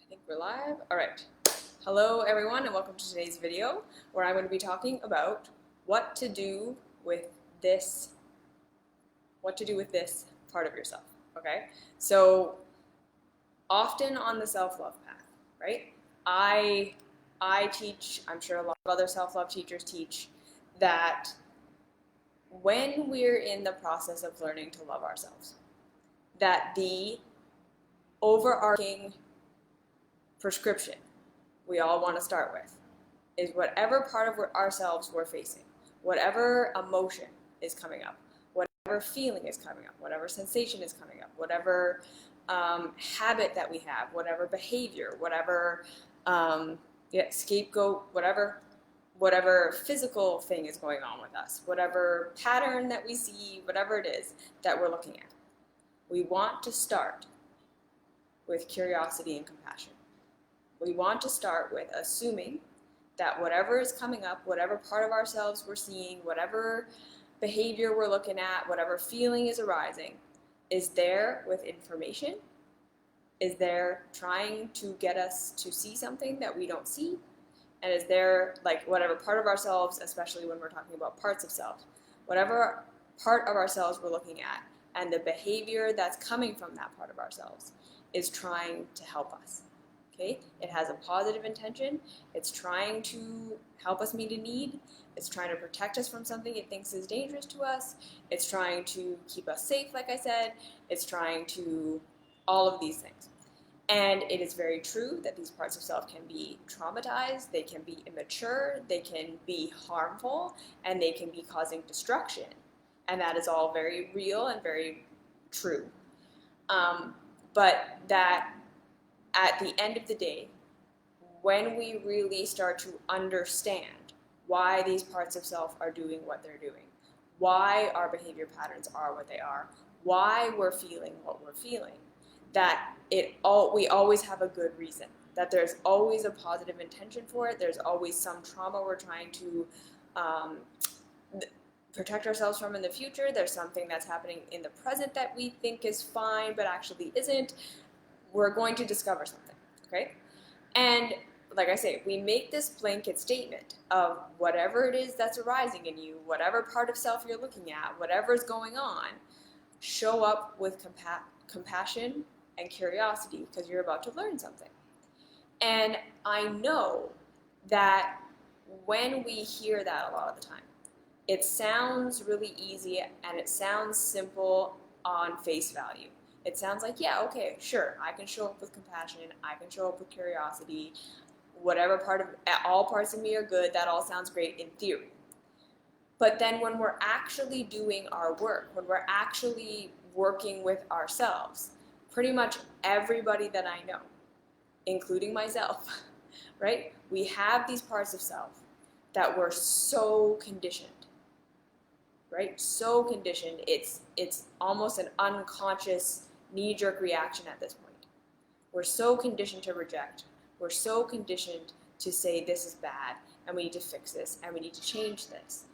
think we're live. All right. Hello, everyone, and welcome to today's video, where I'm going to be talking about what to do with this part of yourself. Okay. So often on the self-love path, right? I teach. I'm sure a lot of other self-love teachers teach that when we're in the process of learning to love ourselves, that the overarching prescription we all want to start with is whatever part of ourselves we're facing, whatever emotion is coming up, whatever feeling is coming up, whatever sensation is coming up, whatever habit that we have, whatever behavior, whatever scapegoat, whatever physical thing is going on with us, whatever pattern that we see, whatever it is that we're looking at. We want to start with curiosity and compassion. We want to start with assuming that whatever is coming up, whatever part of ourselves we're seeing, whatever behavior we're looking at, whatever feeling is arising, is there with information, is there trying to get us to see something that we don't see, and is there, like, whatever part of ourselves, especially when we're talking about parts of self, whatever part of ourselves we're looking at, and the behavior that's coming from that part of ourselves is trying to help us. Okay? It has a positive intention. It's trying to help us meet a need. It's trying to protect us from something it thinks is dangerous to us. It's trying to keep us safe, like I said. It's trying to all of these things. And it is very true that these parts of self can be traumatized, they can be immature, they can be harmful, and they can be causing destruction. And that is all very real and very true. But that at the end of the day, when we really start to understand why these parts of self are doing what they're doing, why our behavior patterns are what they are, why we're feeling what we're feeling, that we always have a good reason, that there's always a positive intention for it, there's always some trauma we're trying to protect ourselves from in the future, there's something that's happening in the present that we think is fine but actually isn't. We're going to discover something, okay? And like I say, we make this blanket statement of whatever it is that's arising in you, whatever part of self you're looking at, whatever's going on, show up with compassion and curiosity because you're about to learn something. And I know that when we hear that a lot of the time, it sounds really easy and it sounds simple on face value. It sounds like, yeah, okay, sure, I can show up with compassion, I can show up with curiosity, all parts of me are good, that all sounds great in theory. But then when we're actually doing our work, when we're actually working with ourselves, pretty much everybody that I know, including myself, right? We have these parts of self that we're so conditioned, right? So conditioned, it's almost an unconscious knee-jerk reaction at this point. We're so conditioned to reject. We're so conditioned to say this is bad and we need to fix this and we need to change this.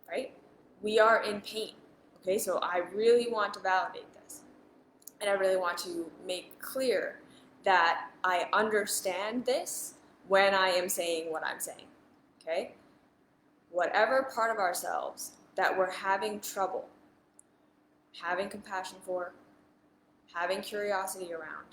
Right? We are in pain. Okay, so I really want to validate this. And I really want to make clear that I understand this when I am saying what I'm saying. Okay? Whatever part of ourselves that we're having trouble having compassion for, having curiosity around,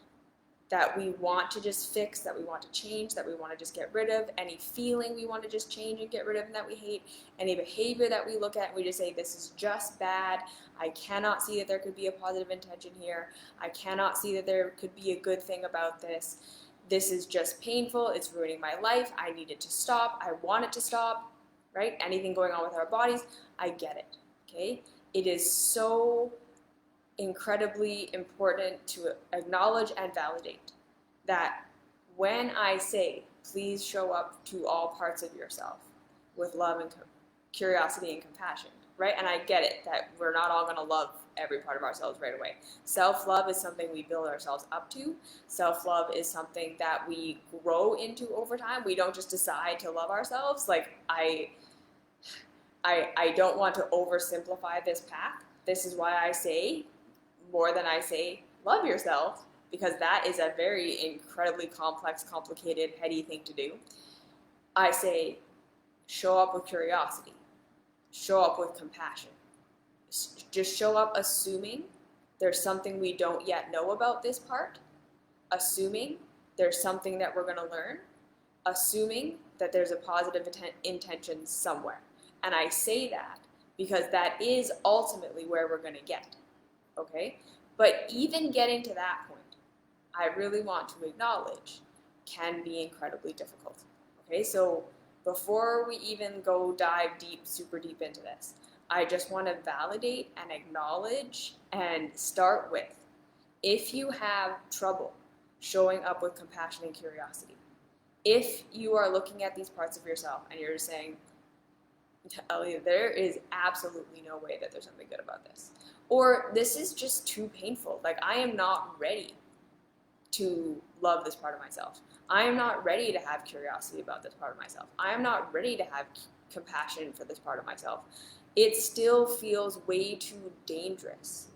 that we want to just fix, that we want to change, that we want to just get rid of, any feeling we want to just change and get rid of and that we hate, any behavior that we look at and we just say, this is just bad, I cannot see that there could be a positive intention here, I cannot see that there could be a good thing about this, this is just painful, it's ruining my life, I need it to stop, I want it to stop, right? Anything going on with our bodies, I get it, okay? It is so incredibly important to acknowledge and validate that when I say, please show up to all parts of yourself with love and curiosity and compassion, right? And I get it that we're not all going to love every part of ourselves right away. Self-love is something we build ourselves up to. Self-love is something that we grow into over time. We don't just decide to love ourselves. Like, I don't want to oversimplify this path. This is why I say, more than I say, love yourself, because that is a very incredibly complex, complicated, heady thing to do, I say show up with curiosity, show up with compassion. Just show up assuming there's something we don't yet know about this part, assuming there's something that we're going to learn, assuming that there's a positive intention somewhere. And I say that because that is ultimately where we're going to get, okay? But even getting to that point, I really want to acknowledge, can be incredibly difficult, okay? So before we even go dive deep, super deep into this, I just want to validate and acknowledge and start with, if you have trouble showing up with compassion and curiosity, if you are looking at these parts of yourself and you're saying, Ellie, there is absolutely no way that there's something good about this, or this is just too painful, like I am not ready to love this part of myself, I am not ready to have curiosity about this part of myself, I am not ready to have compassion for this part of myself, it still feels way too dangerous,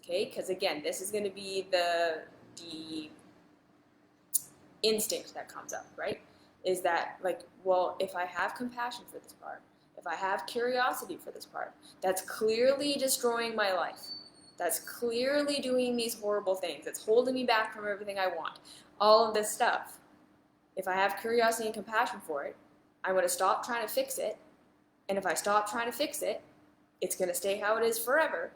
okay? Because again, this is going to be the instinct that comes up, right? Is that like, well, if I have compassion for this part, if I have curiosity for this part, that's clearly destroying my life. That's clearly doing these horrible things. It's holding me back from everything I want. All of this stuff. If I have curiosity and compassion for it, I'm going to stop trying to fix it. And if I stop trying to fix it, it's going to stay how it is forever.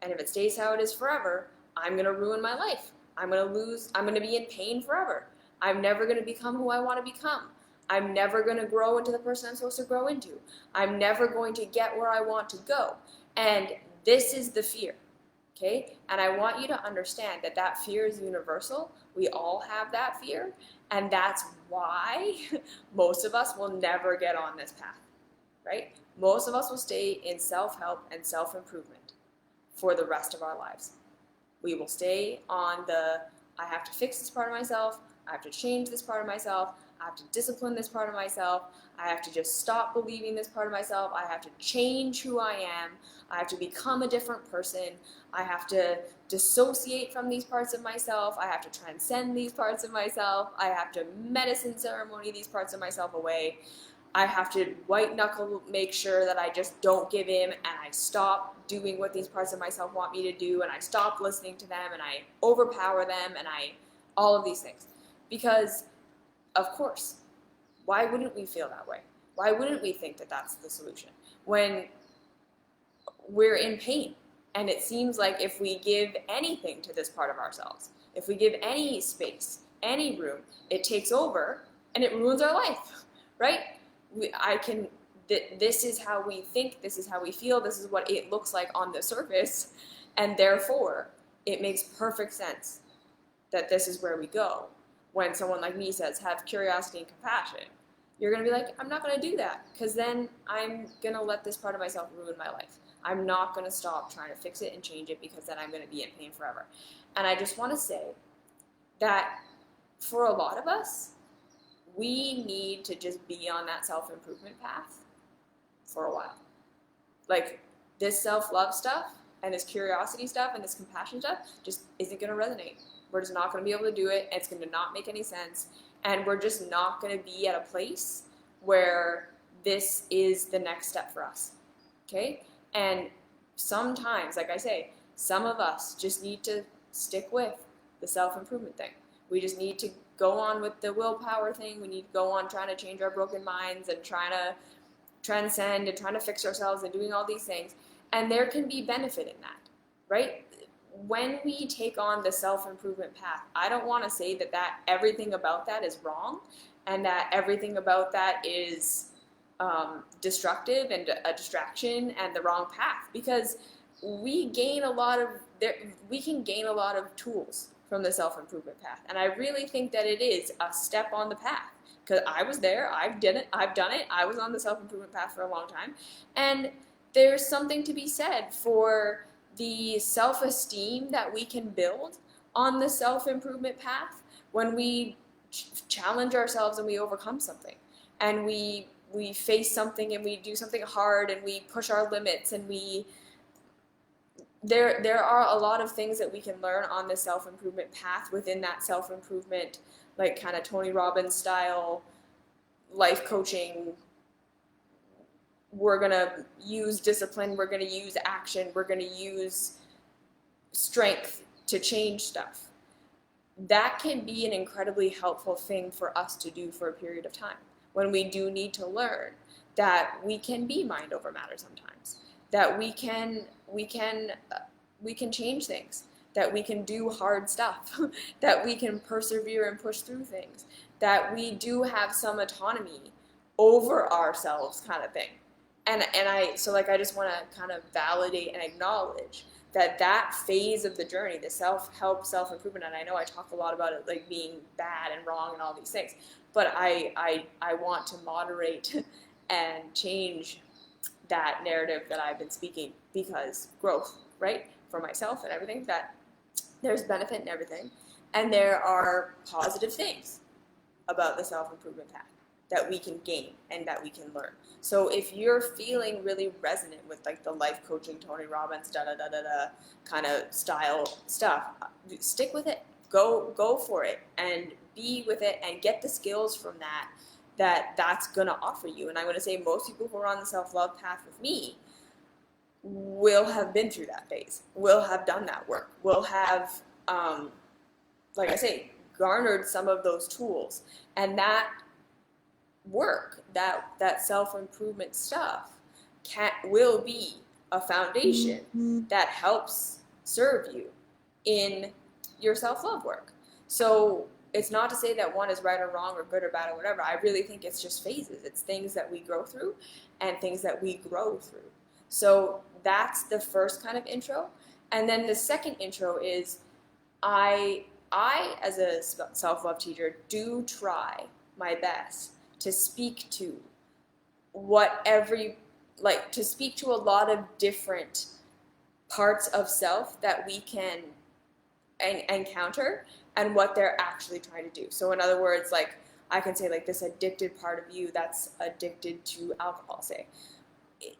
And if it stays how it is forever, I'm going to ruin my life. I'm going to be in pain forever. I'm never going to become who I want to become. I'm never going to grow into the person I'm supposed to grow into. I'm never going to get where I want to go. And this is the fear, okay? And I want you to understand that that fear is universal. We all have that fear. And that's why most of us will never get on this path, right? Most of us will stay in self-help and self-improvement for the rest of our lives. We will stay on the, I have to fix this part of myself, I have to change this part of myself, I have to discipline this part of myself, I have to just stop believing this part of myself, I have to change who I am, I have to become a different person, I have to dissociate from these parts of myself, I have to transcend these parts of myself, I have to medicine ceremony these parts of myself away, I have to white knuckle make sure that I just don't give in and I stop doing what these parts of myself want me to do and I stop listening to them and I overpower them and all of these things. Because, of course, why wouldn't we feel that way? Why wouldn't we think that that's the solution? When we're in pain and it seems like if we give anything to this part of ourselves, if we give any space, any room, it takes over and it ruins our life, right? This is how we think, this is how we feel, this is what it looks like on the surface, and therefore it makes perfect sense that this is where we go. When someone like me says, have curiosity and compassion, you're going to be like, I'm not going to do that, because then I'm going to let this part of myself ruin my life. I'm not going to stop trying to fix it and change it, because then I'm going to be in pain forever. And I just want to say that for a lot of us, we need to just be on that self-improvement path for a while. Like, this self-love stuff and this curiosity stuff and this compassion stuff just isn't going to resonate. We're just not going to be able to do it. It's going to not make any sense. And we're just not going to be at a place where this is the next step for us. Okay? And sometimes, like I say, some of us just need to stick with the self-improvement thing. We just need to go on with the willpower thing. We need to go on trying to change our broken minds and trying to transcend and trying to fix ourselves and doing all these things. And there can be benefit in that, right? When we take on the self-improvement path, I don't want to say that everything about that is wrong and that everything about that is destructive and a distraction and the wrong path, because we can gain a lot of tools from the self-improvement path. And I really think that it is a step on the path, because I was there, I've done it, I was on the self-improvement path for a long time. And there's something to be said for the self-esteem that we can build on the self-improvement path when we challenge ourselves and we overcome something. And we face something and we do something hard and we push our limits and we there are a lot of things that we can learn on the self-improvement path within that self-improvement, like kind of Tony Robbins style life coaching. We're going to use discipline, we're going to use action, we're going to use strength to change stuff. That can be an incredibly helpful thing for us to do for a period of time when we do need to learn that we can be mind over matter sometimes, that we can change things, that we can do hard stuff, that we can persevere and push through things, that we do have some autonomy over ourselves, kind of thing. And I just want to kind of validate and acknowledge that phase of the journey, the self-help, self-improvement, and I know I talk a lot about it like being bad and wrong and all these things, but I want to moderate and change that narrative that I've been speaking, because growth, right, for myself and everything, that there's benefit in everything, and there are positive things about the self-improvement path that we can gain and that we can learn. So if you're feeling really resonant with like the life coaching, Tony Robbins, kind of style stuff, stick with it. Go for it and be with it and get the skills from that's going to offer you. And I'm going to say most people who are on the self-love path with me will have been through that phase, will have done that work, will have, like I say, garnered some of those tools. And that work, that self-improvement stuff will be a foundation that helps serve you in your self-love work. So it's not to say that one is right or wrong or good or bad or whatever. I really think it's just phases. It's things that we go through and things that we grow through. So that's the first kind of intro. And then the second intro is I as a self-love teacher do try my best to speak to to speak to a lot of different parts of self that we can encounter and what they're actually trying to do. So in other words, like I can say like this addicted part of you that's addicted to alcohol, say.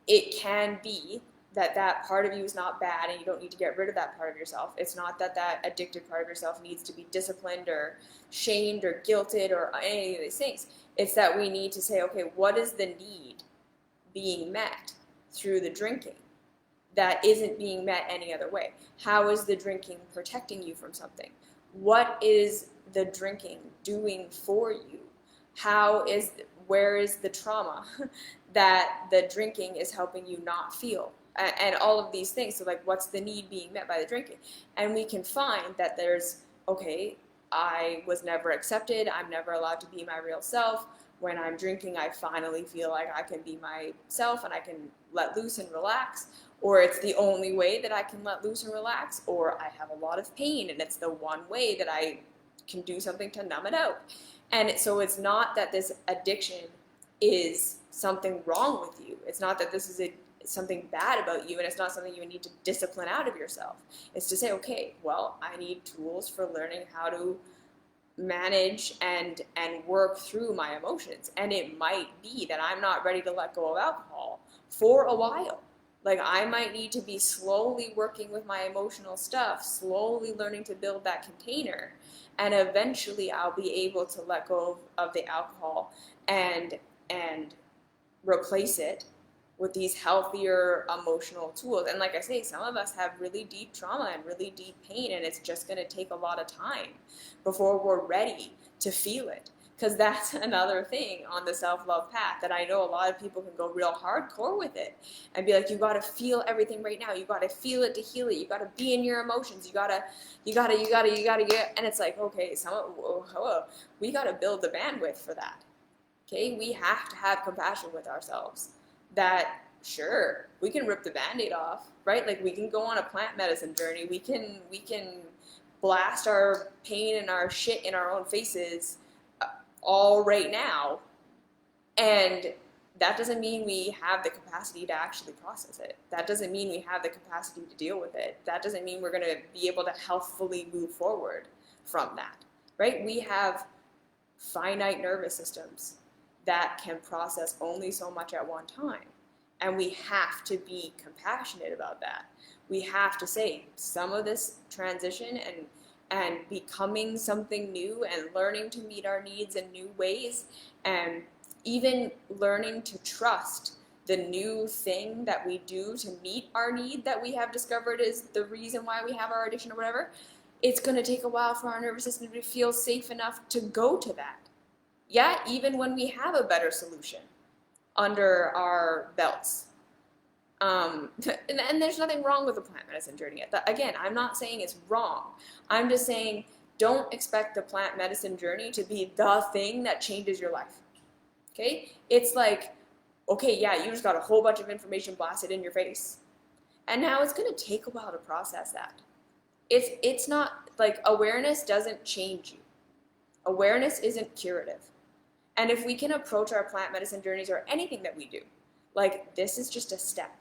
It can be that part of you is not bad and you don't need to get rid of that part of yourself. It's not that addicted part of yourself needs to be disciplined or shamed or guilted or any of these things. It's that we need to say, okay, what is the need being met through the drinking that isn't being met any other way? How is the drinking protecting you from something? What is the drinking doing for you? Where is the trauma that the drinking is helping you not feel? And all of these things. So like, what's the need being met by the drinking? And we can find that there's, okay, I was never accepted. I'm never allowed to be my real self. When I'm drinking, I finally feel like I can be myself and I can let loose and relax. Or it's the only way that I can let loose and relax. Or I have a lot of pain and it's the one way that I can do something to numb it out. And so it's not that this addiction is something wrong with you. It's not that this is something bad about you, and it's not something you need to discipline out of yourself. It's to say, okay, well, I need tools for learning how to manage and work through my emotions. And it might be that I'm not ready to let go of alcohol for a while. Like I might need to be slowly working with my emotional stuff, slowly learning to build that container, and eventually I'll be able to let go of the alcohol and replace it with these healthier emotional tools. And like I say, some of us have really deep trauma and really deep pain, and it's just going to take a lot of time before we're ready to feel it. Because that's another thing on the self-love path that I know a lot of people can go real hardcore with it and be like, you got to feel everything right now. You got to feel it to heal it. You got to be in your emotions. You got to get, and it's like, okay, we got to build the bandwidth for that. Okay, we have to have compassion with ourselves. That sure, we can rip the Band-Aid off, right? Like we can go on a plant medicine journey. We can blast our pain and our shit in our own faces all right now. And that doesn't mean we have the capacity to actually process it. That doesn't mean we have the capacity to deal with it. That doesn't mean we're going to be able to healthfully move forward from that, right? We have finite nervous systems that can process only so much at one time. And we have to be compassionate about that. we have to say some of this transition and becoming something new and learning to meet our needs in new ways, and even learning to trust the new thing that we do to meet our need that we have discovered is the reason why we have our addiction or whatever, it's going to take a while for our nervous system to feel safe enough to go to that. Yeah, even when we have a better solution under our belts. And there's nothing wrong with the plant medicine journey. Again, I'm not saying it's wrong. I'm just saying don't expect the plant medicine journey to be the thing that changes your life. Okay? It's like, okay, yeah, you just got a whole bunch of information blasted in your face. And now it's going to take a while to process that. It's not, like, awareness doesn't change you. Awareness isn't curative. And if we can approach our plant medicine journeys or anything that we do, like, this is just a step.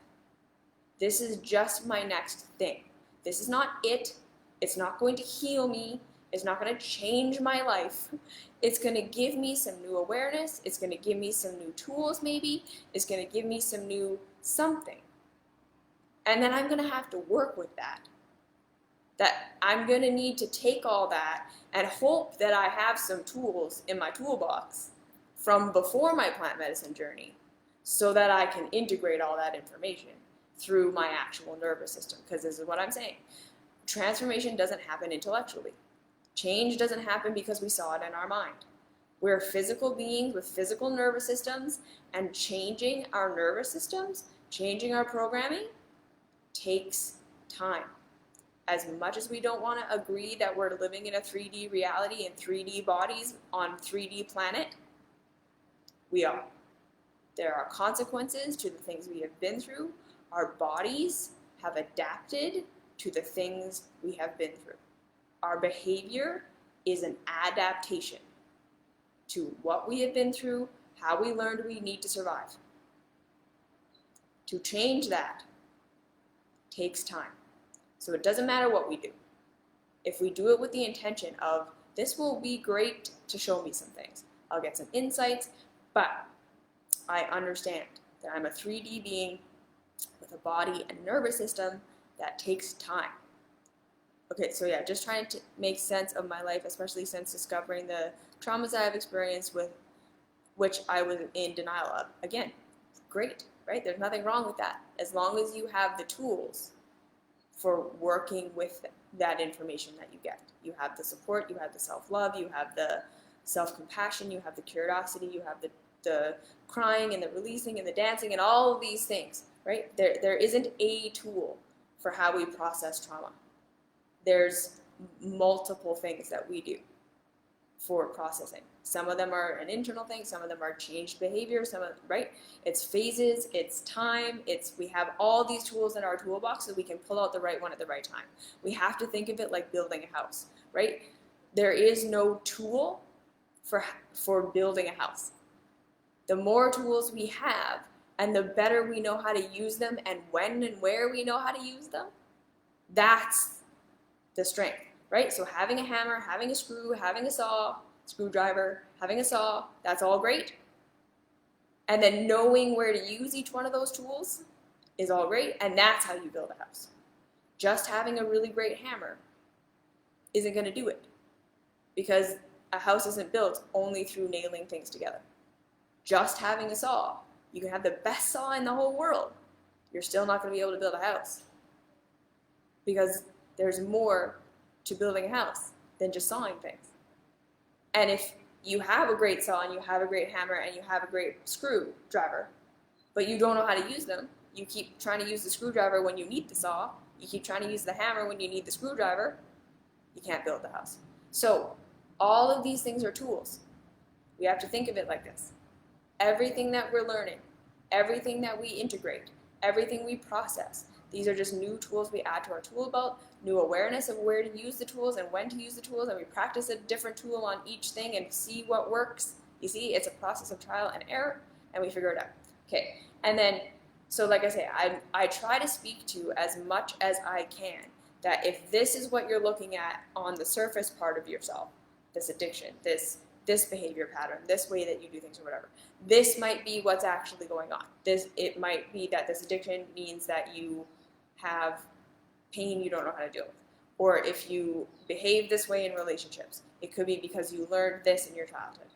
This is just my next thing. This is not it. It's not going to heal me. It's not going to change my life. It's going to give me some new awareness. It's going to give me some new tools, maybe. It's going to give me some new something. And then I'm going to have to work with that. That I'm going to need to take all that and hope that I have some tools in my toolbox from before my plant medicine journey so that I can integrate all that information through my actual nervous system. Because this is what I'm saying. Transformation doesn't happen intellectually. Change doesn't happen because we saw it in our mind. We're physical beings with physical nervous systems, and changing our nervous systems, changing our programming, takes time. As much as we don't want to agree that we're living in a 3D reality and 3D bodies on 3D planet, we are. There are consequences to the things we have been through. Our bodies have adapted to the things we have been through. Our behavior is an adaptation to what we have been through, how we learned we need to survive. To change that takes time. So it doesn't matter what we do. If we do it with the intention of, this will be great to show me some things, I'll get some insights, but I understand that I'm a 3D being with a body and nervous system that takes time. Okay, so yeah, just trying to make sense of my life, especially since discovering the traumas I've experienced with which I was in denial of. Again, great, right? There's nothing wrong with that. As long as you have the tools for working with that information that you get. You have the support, you have the self-love, you have the self-compassion, you have the curiosity, you have the crying and the releasing and the dancing and all of these things, right? There isn't a tool for how we process trauma. There's multiple things that we do for processing. Some of them are an internal thing, some of them are changed behavior, right? It's phases, it's time, we have all these tools in our toolbox so we can pull out the right one at the right time. We have to think of it like building a house, right? There is no tool for building a house. The more tools we have, and the better we know how to use them, and when and where we know how to use them, that's the strength, right? So having a hammer, having a screw, having a saw, screwdriver, having a saw, that's all great. And then knowing where to use each one of those tools is all great, and that's how you build a house. Just having a really great hammer isn't going to do it, because a house isn't built only through nailing things together. Just having a saw, you can have the best saw in the whole world, you're still not going to be able to build a house, because there's more to building a house than just sawing things. And if you have a great saw and you have a great hammer and you have a great screwdriver, but you don't know how to use them, you keep trying to use the screwdriver when you need the saw, you keep trying to use the hammer when you need the screwdriver, you can't build the house. So all of these things are tools. We have to think of it like this. Everything that we're learning, everything that we integrate, everything we process, these are just new tools we add to our tool belt, new awareness of where to use the tools and when to use the tools, and we practice a different tool on each thing and see what works. You see, it's a process of trial and error, and we figure it out. Okay, and then, so like I say, I try to speak to as much as I can that if this is what you're looking at on the surface part of yourself, this addiction, this behavior pattern, this way that you do things or whatever, this might be what's actually going on. It might be that this addiction means that you have pain you don't know how to deal with. Or if you behave this way in relationships, it could be because you learned this in your childhood.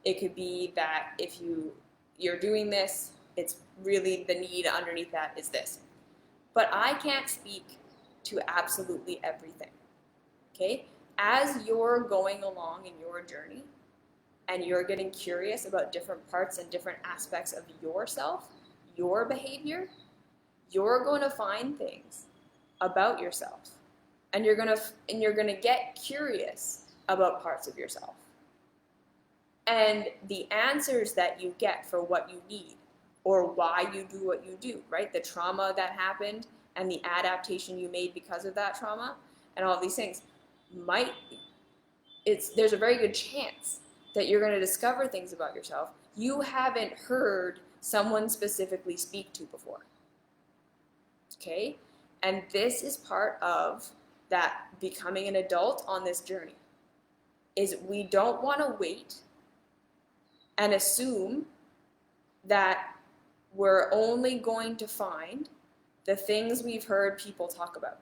It could be that if you're doing this, it's really the need underneath that is this. But I can't speak to absolutely everything, okay? As you're going along in your journey and you're getting curious about different parts and different aspects of yourself, your behavior, you're going to find things about yourself. And you're gonna get curious about parts of yourself. And the answers that you get for what you need or why you do what you do, right? The trauma that happened and the adaptation you made because of that trauma and all these things there's a very good chance that you're going to discover things about yourself you haven't heard someone specifically speak to before. Okay? And this is part of that becoming an adult on this journey, is we don't want to wait and assume that we're only going to find the things we've heard people talk about.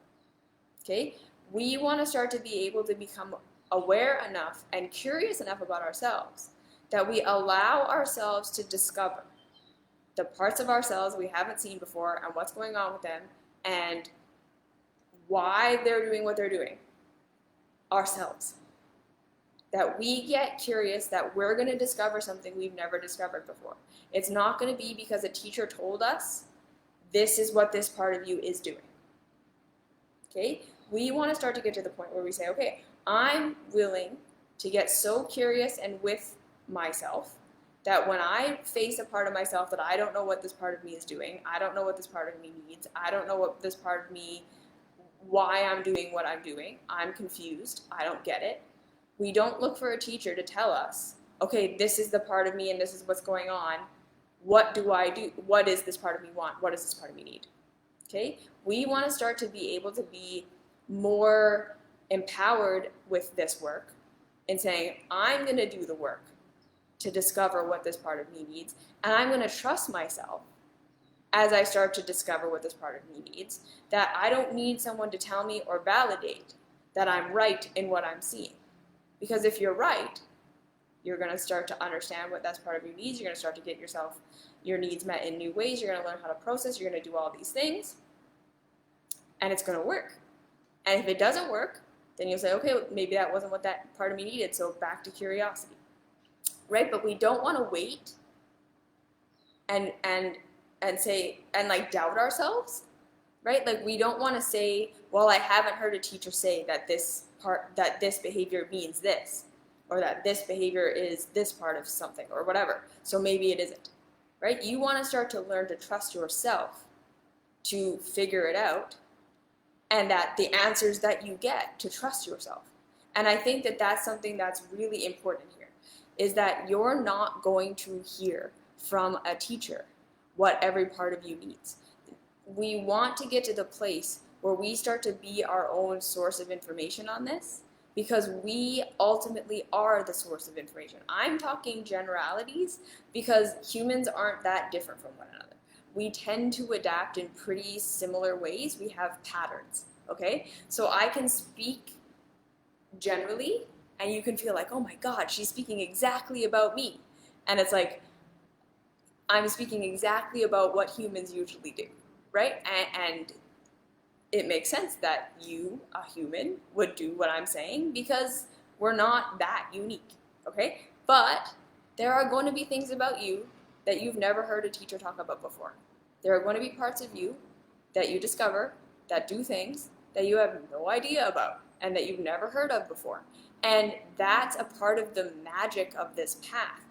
Okay? We want to start to be able to become aware enough and curious enough about ourselves that we allow ourselves to discover the parts of ourselves we haven't seen before and what's going on with them and why they're doing what they're doing ourselves. That we get curious, that we're going to discover something we've never discovered before. It's not going to be because a teacher told us this is what this part of you is doing. Okay? We want to start to get to the point where we say, okay, I'm willing to get so curious and with myself that when I face a part of myself that I don't know what this part of me is doing, I don't know what this part of me needs, I don't know what this part of me, why I'm doing what I'm doing, I'm confused, I don't get it. We don't look for a teacher to tell us, okay, this is the part of me and this is what's going on. What do I do? What does this part of me want? What does this part of me need? Okay? We want to start to be able to be more empowered with this work and saying, I'm going to do the work to discover what this part of me needs, and I'm going to trust myself as I start to discover what this part of me needs, that I don't need someone to tell me or validate that I'm right in what I'm seeing. Because if you're right, you're going to start to understand what that part of you needs, you're going to start to get your needs met in new ways, you're going to learn how to process, you're going to do all these things, and it's going to work. And if it doesn't work, then you'll say, okay, maybe that wasn't what that part of me needed, so back to curiosity. Right? But we don't want to wait and say, and like doubt ourselves, right? Like we don't want to say, well, I haven't heard a teacher say that this behavior means this, or that this behavior is this part of something, or whatever. So maybe it isn't, right? You want to start to learn to trust yourself to figure it out, and that the answers that you get to trust yourself. And I think that that's something that's really important here, is that you're not going to hear from a teacher what every part of you needs. We want to get to the place where we start to be our own source of information on this, because we ultimately are the source of information. I'm talking generalities because humans aren't that different from one another. We tend to adapt in pretty similar ways. We have patterns, okay? So I can speak generally, and you can feel like, oh my God, she's speaking exactly about me. And it's like, I'm speaking exactly about what humans usually do, right? And it makes sense that you, a human, would do what I'm saying because we're not that unique, okay? But there are going to be things about you that you've never heard a teacher talk about before. There are going to be parts of you that you discover that do things that you have no idea about and that you've never heard of before. And that's a part of the magic of this path,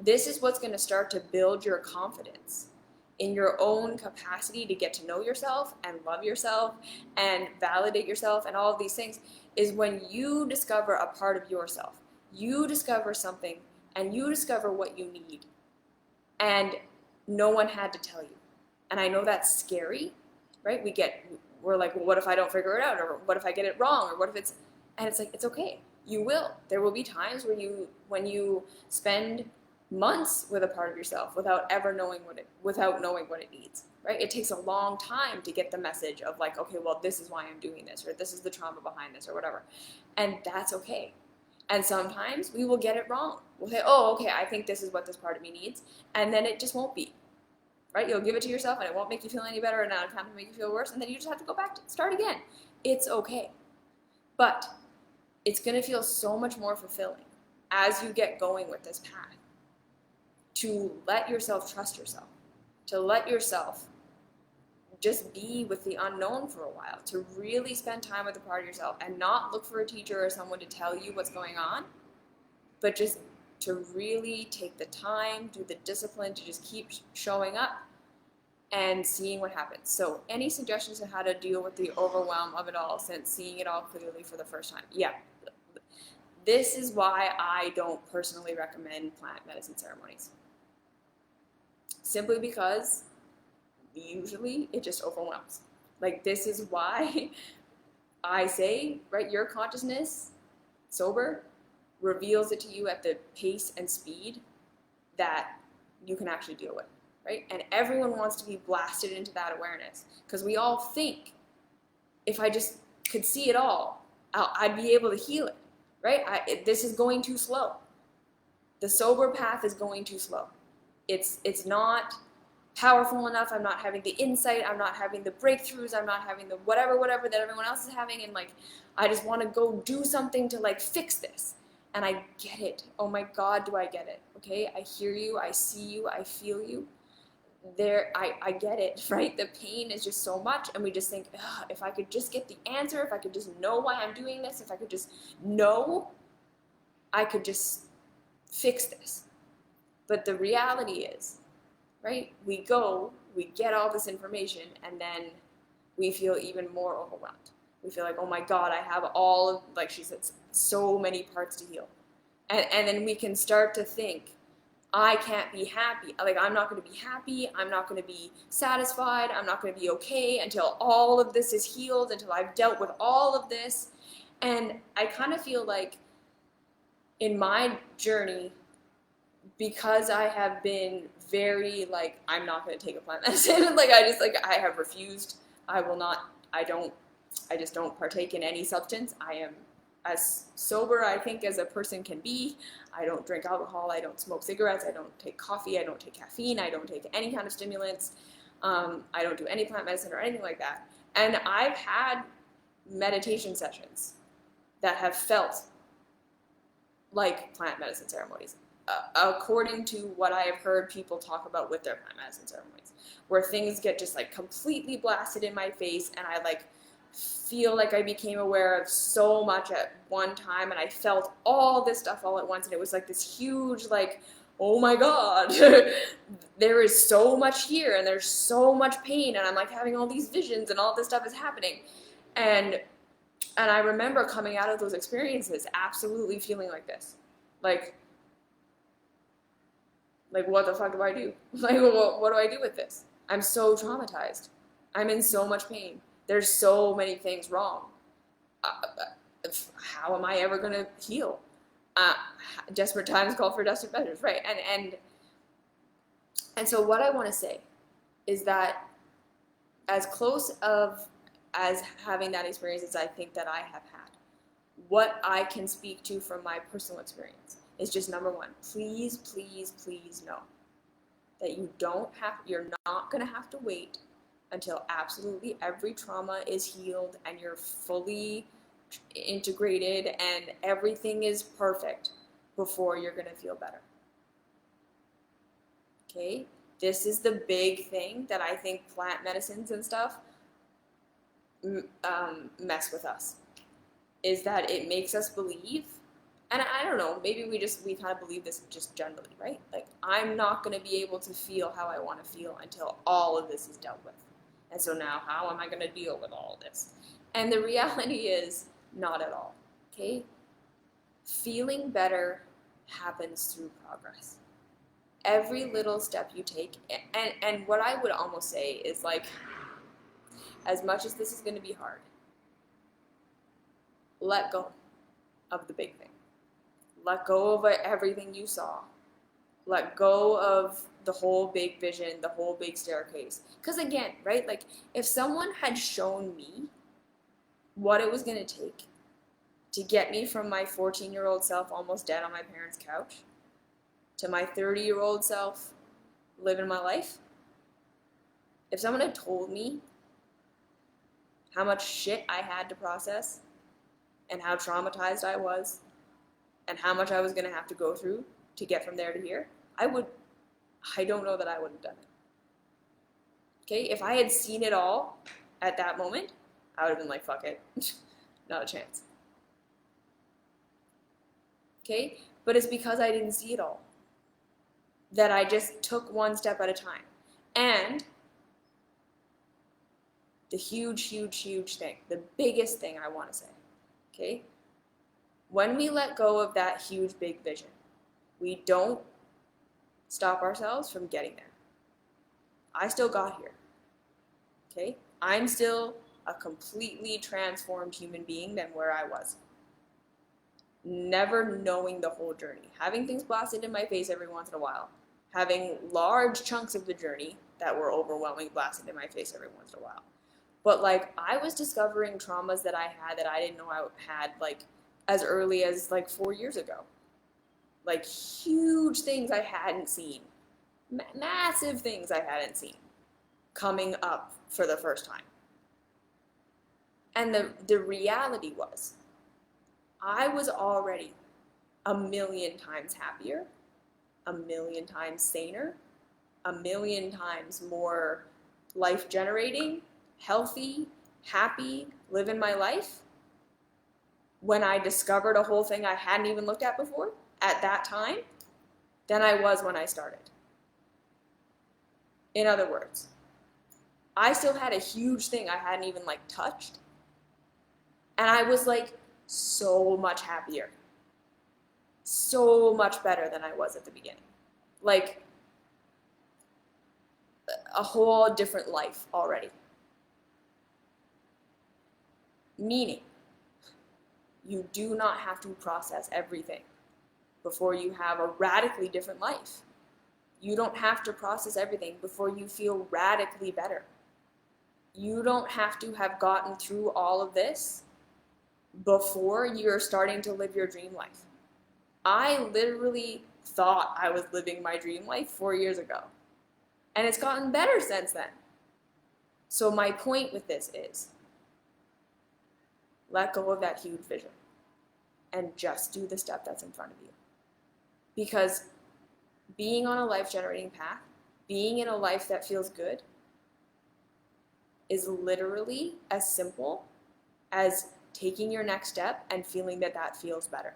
this is what's going to start to build your confidence in your own capacity to get to know yourself and love yourself and validate yourself and all of these things, is when you discover a part of yourself. You discover something and you discover what you need. And no one had to tell you. And I know that's scary, right? We're like, well, what if I don't figure it out? Or what if I get it wrong? Or what if and it's like, it's okay. You will. There will be times when you spend months with a part of yourself without knowing what it needs, right? It takes a long time to get the message of like, okay, well, this is why I'm doing this, or this is the trauma behind this, or whatever. And that's okay. And sometimes we will get it wrong. We'll say, oh, okay, I think this is what this part of me needs. And then it just won't be, right? You'll give it to yourself and it won't make you feel any better, and now it'll make you feel worse. And then you just have to go back to start again. It's okay. But it's going to feel so much more fulfilling as you get going with this path to let yourself trust yourself, to let yourself just be with the unknown for a while, to really spend time with a part of yourself and not look for a teacher or someone to tell you what's going on, but just to really take the time, do the discipline to just keep showing up and seeing what happens. So any suggestions on how to deal with the overwhelm of it all since seeing it all clearly for the first time? Yeah. This is why I don't personally recommend plant medicine ceremonies. Simply because usually it just overwhelms. Like, this is why I say, right, your consciousness, sober, reveals it to you at the pace and speed that you can actually deal with, right? And everyone wants to be blasted into that awareness because we all think, if I just could see it all, I'd be able to heal it, right? This is going too slow. The sober path is going too slow. It's not powerful enough. I'm not having the insight. I'm not having the breakthroughs. I'm not having the whatever that everyone else is having. And like, I just want to go do something to like fix this. And I get it. Oh my God, do I get it? Okay, I hear you. I see you. I feel you. I get it, right? The pain is just so much. And we just think, if I could just get the answer, if I could just know why I'm doing this, if I could just know, I could just fix this. But the reality is, right, we get all this information, and then we feel even more overwhelmed. We feel like, oh my God, I have all of, like she said, so many parts to heal. And then we can start to think, I can't be happy. Like, I'm not going to be happy. I'm not going to be satisfied. I'm not going to be okay until all of this is healed, until I've dealt with all of this. And I kind of feel like in my journey, because I have been very, like, I'm not going to take a plant medicine. Like, I have refused. I just don't partake in any substance. I am as sober, I think, as a person can be. I don't drink alcohol. I don't smoke cigarettes. I don't take coffee. I don't take caffeine. I don't take any kind of stimulants. I don't do any plant medicine or anything like that. And I've had meditation sessions that have felt like plant medicine ceremonies, according to what I have heard people talk about with their plant medicine ceremonies, where things get just like completely blasted in my face, and I like feel like I became aware of so much at one time, and I felt all this stuff all at once, and it was like this huge, like, oh my God, there is so much here, and there's so much pain, and I'm like having all these visions, and all this stuff is happening. And I remember coming out of those experiences absolutely feeling like this. Like what the fuck do I do? Like, what do I do with this? I'm so traumatized. I'm in so much pain. There's so many things wrong. How am I ever going to heal? Desperate times call for desperate measures, right? And so what I want to say is that as close as having that experience as I think that I have had, what I can speak to from my personal experience is just, number one, please, please, please know that you're not going to have to wait until absolutely every trauma is healed and you're fully integrated and everything is perfect before you're going to feel better. Okay? This is the big thing that I think plant medicines and stuff mess with us, is that it makes us believe, and I don't know, maybe we kind of believe this just generally, right? Like, I'm not going to be able to feel how I want to feel until all of this is dealt with. And so now, how am I going to deal with all of this? And the reality is, not at all, okay? Feeling better happens through progress. Every little step you take, and what I would almost say is, like, as much as this is going to be hard, let go of the big thing. Let go of everything you saw. Let go of the whole big vision, the whole big staircase. Because again, right, like if someone had shown me what it was going to take to get me from my 14-year-old self almost dead on my parents' couch to my 30-year-old self living my life, if someone had told me how much shit I had to process and how traumatized I was and how much I was going to have to go through to get from there to here, I don't know that I would have done it. Okay, if I had seen it all at that moment, I would have been like, fuck it, not a chance. Okay, but it's because I didn't see it all that I just took one step at a time. And the huge thing, the biggest thing I want to say, okay, when we let go of that huge big vision, we don't stop ourselves from getting there. I still got here, okay? I'm still a completely transformed human being than where I was. Never knowing the whole journey, having things blasted in my face every once in a while, having large chunks of the journey that were overwhelming blasted in my face every once in a while. But like I was discovering traumas that I had that I didn't know I had like as early as like 4 years ago. Like huge things I hadn't seen, massive things I hadn't seen coming up for the first time. And the reality was, I was already 1,000,000 times happier, 1,000,000 times saner, 1,000,000 times more life-generating, healthy, happy, living my life when I discovered a whole thing I hadn't even looked at before at that time than I was when I started. In other words, I still had a huge thing I hadn't even like touched, and I was like so much happier, so much better than I was at the beginning. Like a whole different life already. Meaning, you do not have to process everything before you have a radically different life. You don't have to process everything before you feel radically better. You don't have to have gotten through all of this before you're starting to live your dream life. I literally thought I was living my dream life 4 years ago, and it's gotten better since then. So my point with this is, let go of that huge vision and just do the step that's in front of you. Because being on a life-generating path, being in a life that feels good, is literally as simple as taking your next step and feeling that that feels better.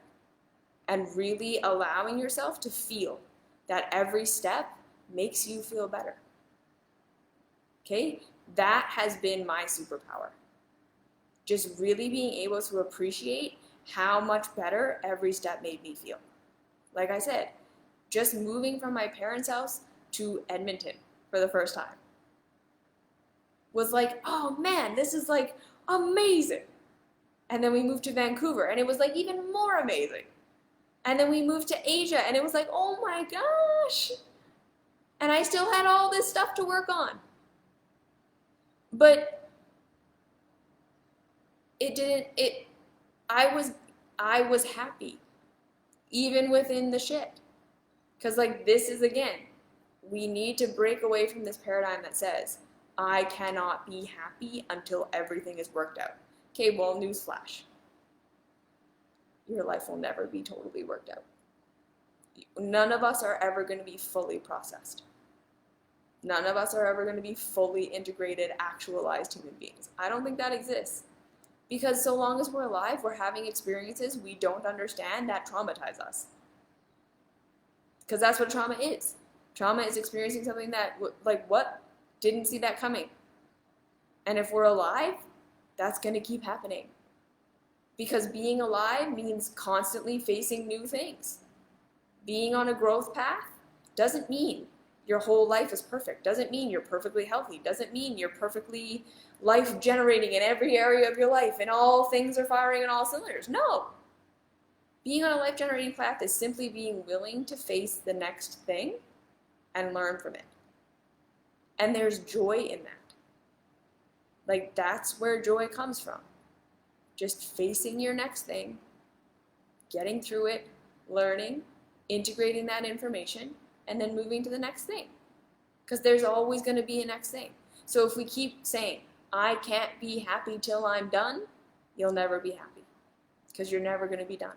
And really allowing yourself to feel that every step makes you feel better. Okay? That has been my superpower. Just really being able to appreciate how much better every step made me feel. Like I said, just moving from my parents' house to Edmonton for the first time was like, oh man, this is like amazing. And then we moved to Vancouver and it was like even more amazing. And then we moved to Asia and it was like, oh my gosh. And I still had all this stuff to work on. But I was happy even within the shit. Because like this is, again, we need to break away from this paradigm that says, I cannot be happy until everything is worked out. Okay, well, newsflash. Your life will never be totally worked out. None of us are ever going to be fully processed. None of us are ever going to be fully integrated, actualized human beings. I don't think that exists. Because so long as we're alive, we're having experiences we don't understand that traumatize us. Because that's what trauma is. Trauma is experiencing something that, like, what? Didn't see that coming. And if we're alive, that's going to keep happening. Because being alive means constantly facing new things. Being on a growth path doesn't mean your whole life is perfect. Doesn't mean you're perfectly healthy. Doesn't mean you're perfectly life-generating in every area of your life and all things are firing on all cylinders. No. Being on a life-generating path is simply being willing to face the next thing and learn from it. And there's joy in that. Like, that's where joy comes from. Just facing your next thing, getting through it, learning, integrating that information, and then moving to the next thing. Because there's always going to be a next thing. So if we keep saying, I can't be happy till I'm done, you'll never be happy. Because you're never going to be done.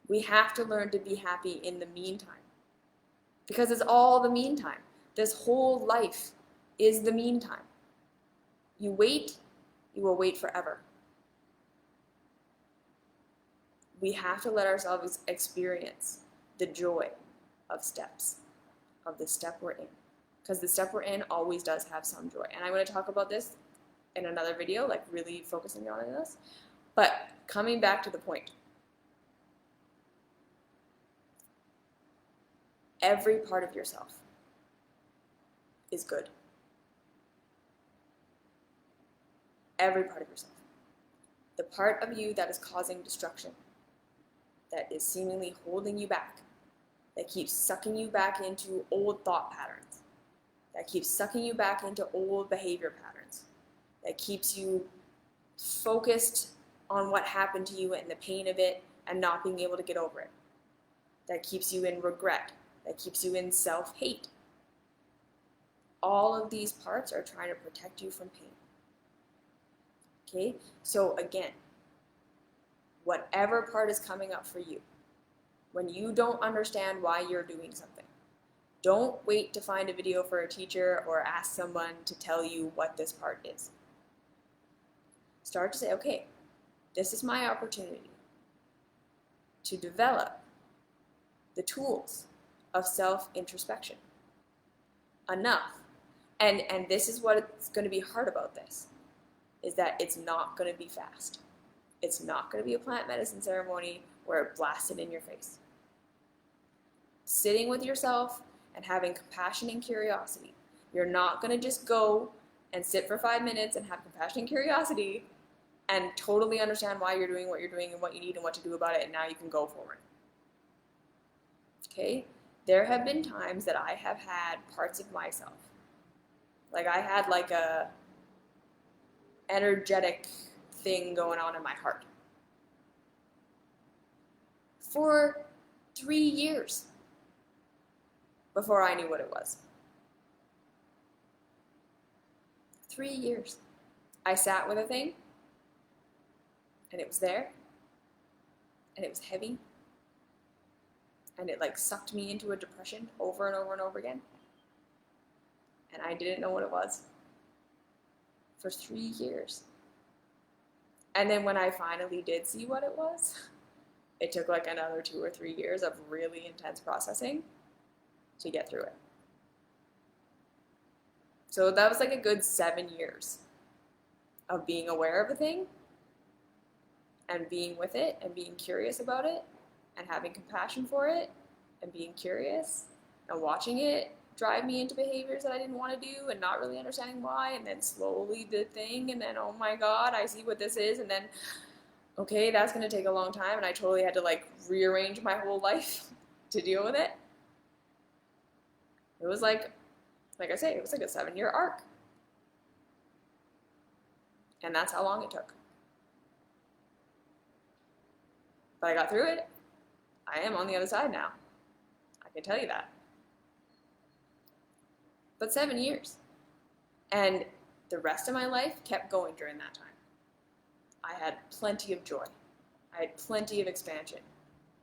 We have to learn to be happy in the meantime. Because it's all the meantime. This whole life is the meantime. You wait, you will wait forever. We have to let ourselves experience the joy of steps, of the step we're in. Because the step we're in always does have some joy. And I'm going to talk about this in another video, like really focusing on this. But coming back to the point, every part of yourself is good. Every part of yourself. The part of you that is causing destruction, that is seemingly holding you back, that keeps sucking you back into old thought patterns, that keeps sucking you back into old behavior patterns, that keeps you focused on what happened to you and the pain of it and not being able to get over it, that keeps you in regret, that keeps you in self-hate. All of these parts are trying to protect you from pain. Okay, so again, whatever part is coming up for you, when you don't understand why you're doing something, don't wait to find a video for a teacher or ask someone to tell you what this part is. Start to say, okay, this is my opportunity to develop the tools of self-introspection. Enough. And this is what's going to be hard about this, is that it's not going to be fast. It's not going to be a plant medicine ceremony where it blasts it in your face. Sitting with yourself and having compassion and curiosity. You're not going to just go and sit for 5 minutes and have compassion and curiosity and totally understand why you're doing what you're doing and what you need and what to do about it, and now you can go forward. Okay? There have been times that I have had parts of myself. Like I had like a energetic thing going on in my heart for 3 years before I knew what it was. 3 years. I sat with a thing, and it was there, and it was heavy, and it like sucked me into a depression over and over and over again, and I didn't know what it was for 3 years. And then when I finally did see what it was, it took like another 2 or 3 years of really intense processing to get through it. So that was like a good 7 years of being aware of a thing and being with it and being curious about it and having compassion for it and being curious and watching it drive me into behaviors that I didn't want to do and not really understanding why, and then slowly the thing, and then, oh my God, I see what this is, and then, okay, that's going to take a long time, and I totally had to like rearrange my whole life to deal with it. It was like I say, it was like a 7-year arc. And that's how long it took. But I got through it. I am on the other side now. I can tell you that. But 7 years. And the rest of my life kept going during that time. I had plenty of joy. I had plenty of expansion.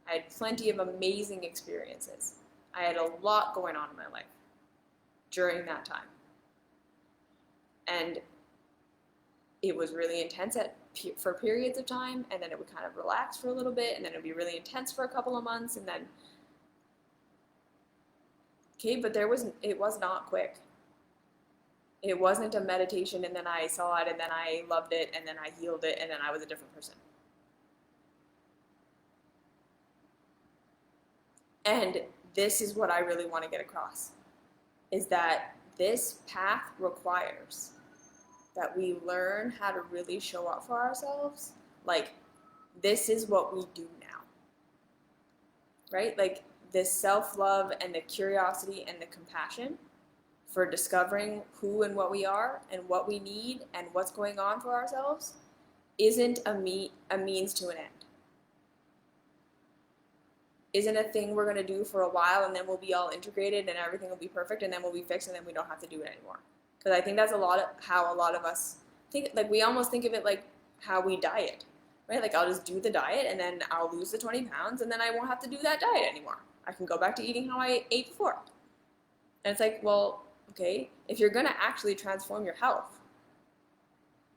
I had plenty of amazing experiences. I had a lot going on in my life during that time. And it was really intense for periods of time, and then it would kind of relax for a little bit, and then it would be really intense for a couple of months, and then, okay, but it was not quick. It wasn't a meditation, and then I saw it, and then I loved it, and then I healed it, and then I was a different person. And this is what I really want to get across, is that this path requires that we learn how to really show up for ourselves. Like, this is what we do now. right? Like this self-love and the curiosity and the compassion for discovering who and what we are and what we need and what's going on for ourselves isn't a means to an end. Isn't a thing we're going to do for a while and then we'll be all integrated and everything will be perfect and then we'll be fixed and then we don't have to do it anymore. Because I think that's how a lot of us think. Like we almost think of it like how we diet, right? Like I'll just do the diet and then I'll lose the 20 pounds and then I won't have to do that diet anymore. I can go back to eating how I ate before. And it's like, well, okay, if you're going to actually transform your health,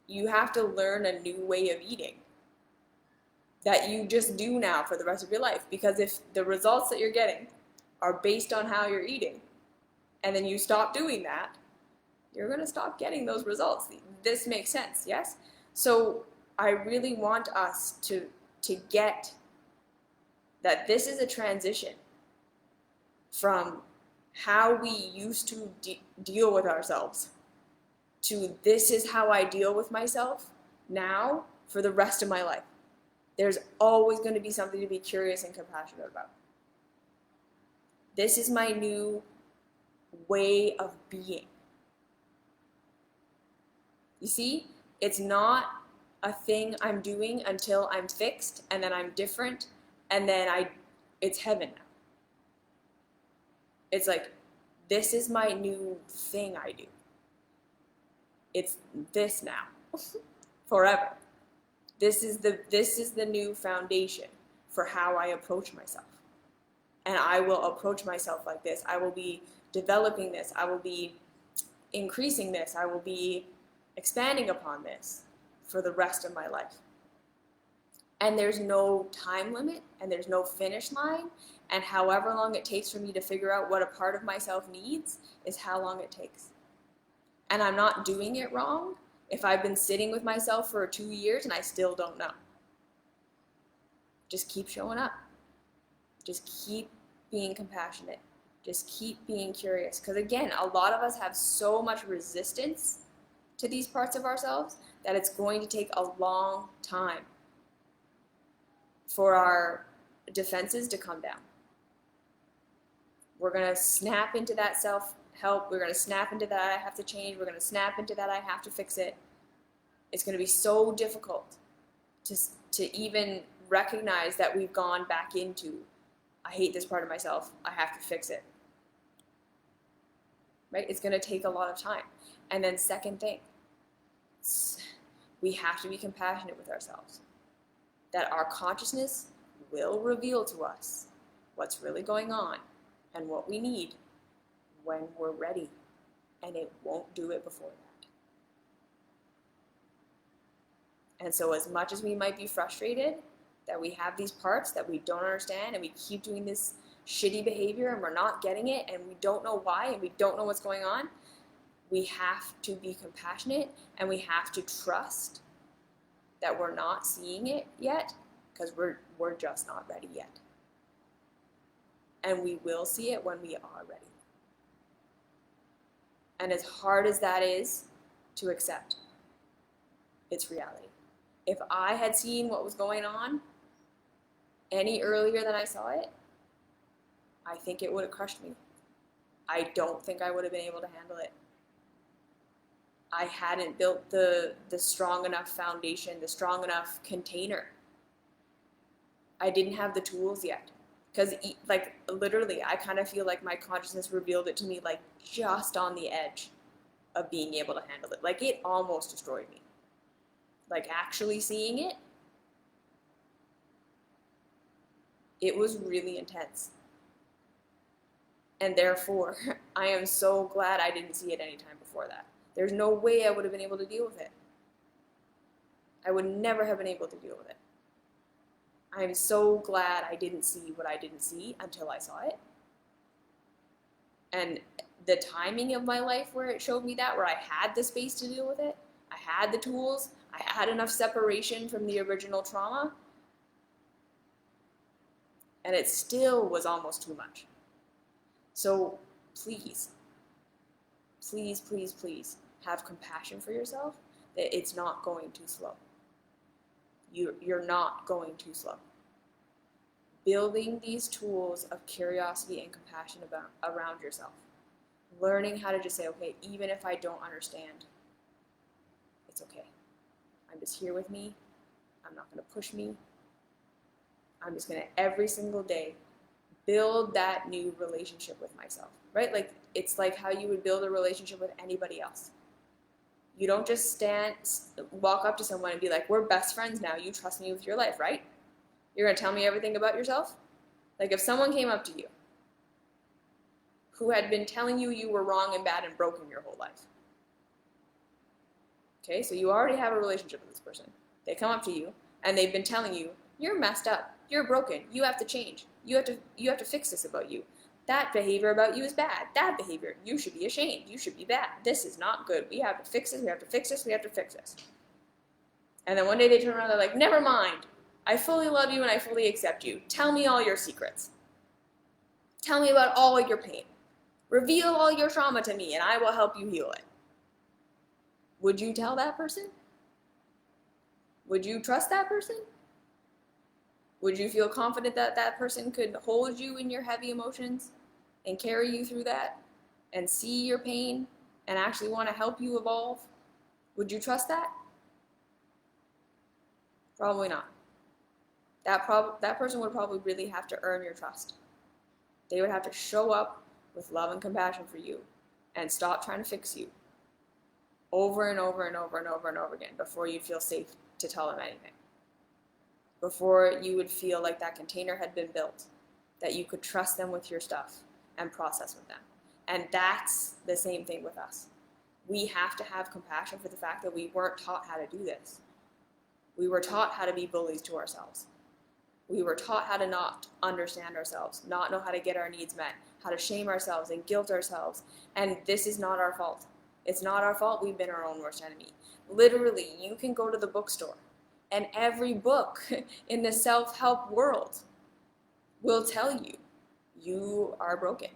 you have to learn a new way of eating that you just do now for the rest of your life. Because if the results that you're getting are based on how you're eating, and then you stop doing that, you're going to stop getting those results. This makes sense, yes? So I really want us to get that this is a transition from how we used to deal with ourselves to this is how I deal with myself now for the rest of my life. There's always going to be something to be curious and compassionate about. This is my new way of being. You see, it's not a thing I'm doing until I'm fixed and then I'm different and then it's heaven now. It's like, this is my new thing I do. It's this now, forever. This is the new foundation for how I approach myself. And I will approach myself like this. I will be developing this. I will be increasing this. I will be expanding upon this for the rest of my life. And there's no time limit and there's no finish line. And however long it takes for me to figure out what a part of myself needs is how long it takes. And I'm not doing it wrong if I've been sitting with myself for 2 years and I still don't know. Just keep showing up. Just keep being compassionate. Just keep being curious. Because again, a lot of us have so much resistance to these parts of ourselves that it's going to take a long time for our defenses to come down. We're going to snap into that self-help. We're going to snap into that I have to change. We're going to snap into that I have to fix it. It's going to be so difficult to even recognize that we've gone back into, I hate this part of myself. I have to fix it. Right? It's going to take a lot of time. And then second thing, we have to be compassionate with ourselves. That our consciousness will reveal to us what's really going on and what we need when we're ready, and it won't do it before that. And so as much as we might be frustrated that we have these parts that we don't understand and we keep doing this shitty behavior and we're not getting it and we don't know why and we don't know what's going on, we have to be compassionate and we have to trust that we're not seeing it yet because we're just not ready yet. And we will see it when we are ready. And as hard as that is to accept, it's reality. If I had seen what was going on any earlier than I saw it, I think it would have crushed me. I don't think I would have been able to handle it. I hadn't built the strong enough foundation, the strong enough container. I didn't have the tools yet. Because, like, literally, I kind of feel like my consciousness revealed it to me, like, just on the edge of being able to handle it. Like, it almost destroyed me. Like, actually seeing it, it was really intense. And therefore, I am so glad I didn't see it any time before that. There's no way I would have been able to deal with it. I would never have been able to deal with it. I'm so glad I didn't see what I didn't see until I saw it. And the timing of my life where it showed me that, where I had the space to deal with it, I had the tools, I had enough separation from the original trauma, and it still was almost too much. So please, please, please, please have compassion for yourself that it's not going too slow. You're not going too slow. building these tools of curiosity and compassion around yourself. Learning how to just say, okay, even if I don't understand, it's okay. I'm just here with me. I'm not going to push me. I'm just going to, every single day, build that new relationship with myself, right? Like, it's like how you would build a relationship with anybody else. You don't just walk up to someone and be like, we're best friends now. You trust me with your life, right? You're going to tell me everything about yourself? Like, if someone came up to you who had been telling you you were wrong and bad and broken your whole life. Okay, so you already have a relationship with this person. They come up to you and they've been telling you, you're messed up, you're broken, you have to change, you have to fix this about you. That behavior about you is bad. That behavior, you should be ashamed, you should be bad. This is not good. We have to fix this, we have to fix this, we have to fix this. And then one day they turn around, they're like, never mind. I fully love you and I fully accept you. Tell me all your secrets. Tell me about all your pain. Reveal all your trauma to me and I will help you heal it. Would you tell that person? Would you trust that person? Would you feel confident that that person could hold you in your heavy emotions and carry you through that and see your pain and actually want to help you evolve? Would you trust that? Probably not. That person would probably really have to earn your trust. They would have to show up with love and compassion for you and stop trying to fix you over and over and over and over and over again before you feel safe to tell them anything. Before you would feel like that container had been built, that you could trust them with your stuff and process with them. And that's the same thing with us. We have to have compassion for the fact that we weren't taught how to do this. We were taught how to be bullies to ourselves. We were taught how to not understand ourselves, not know how to get our needs met, how to shame ourselves and guilt ourselves. And this is not our fault. It's not our fault. We've been our own worst enemy. Literally, you can go to the bookstore and every book in the self-help world will tell you, you are broken.